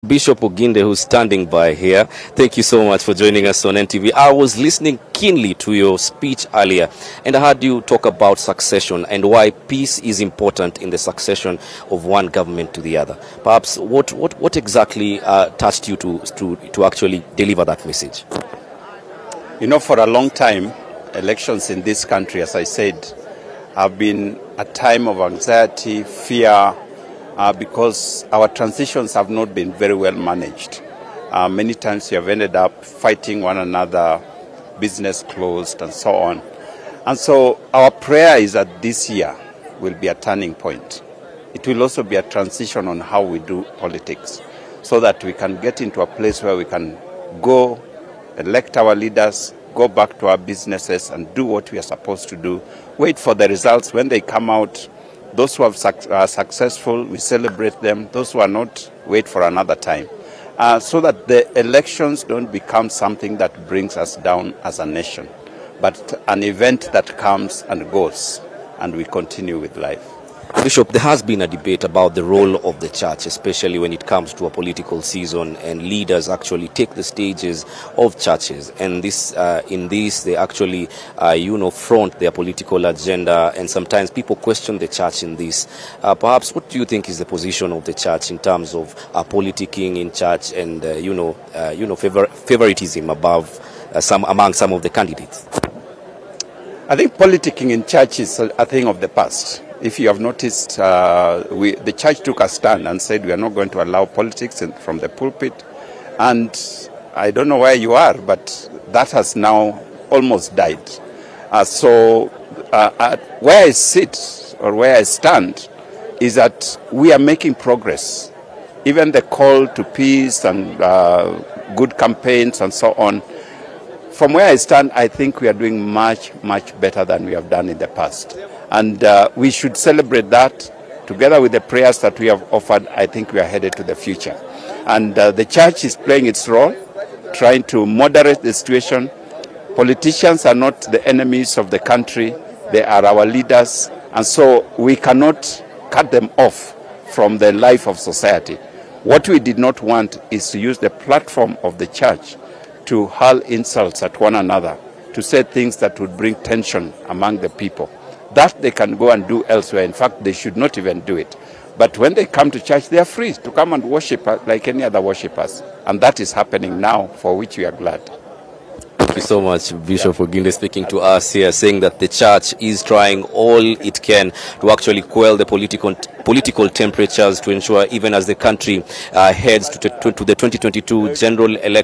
Bishop Oginde, who's standing by here. Thank you so much for joining us on NTV. I was listening keenly to your speech earlier, and I heard you talk about succession and why peace is important in the succession of one government to the other. Perhaps what exactly touched you to actually deliver that message? You know, for a long time, elections in this country, as I said, have been a time of anxiety, fear, because our transitions have not been very well managed. Many times we have ended up fighting one another, business closed, and so on. And so our prayer is that this year will be a turning point. It will also be a transition on how we do politics, so that we can get into a place where we can go, elect our leaders, go back to our businesses and do what we are supposed to do, wait for the results. When they come out, those who are successful, we celebrate them. Those who are not, wait for another time. So that the elections don't become something that brings us down as a nation, but an event that comes and goes, and we continue with life. Bishop, there has been a debate about the role of the church, especially when it comes to a political season and leaders actually take the stages of churches. And in this, they actually, front their political agenda. And sometimes people question the church in this. Perhaps, what do you think is the position of the church in terms of politicking in church and, favoritism among some of the candidates? I think politicking in church is a thing of the past. If you have noticed, the church took a stand and said we are not going to allow politics from the pulpit. And I don't know where you are, but that has now almost died. Where I sit or where I stand is that we are making progress. Even the call to peace and good campaigns and so on. From where I stand, I think we are doing much, much better than we have done in the past. And we should celebrate that. Together with the prayers that we have offered, I think we are headed to the future. And the church is playing its role, trying to moderate the situation. Politicians are not the enemies of the country. They are our leaders. And so we cannot cut them off from the life of society. What we did not want is to use the platform of the church to hurl insults at one another, to say things that would bring tension among the people. That they can go and do elsewhere. In fact, they should not even do it. But when they come to church, they are free to come and worship like any other worshippers. And that is happening now, for which we are glad. Thank you so much, Bishop Oginde, speaking to us here, saying that the church is trying all it can to actually quell the political temperatures to ensure, even as the country heads to the 2022 general election,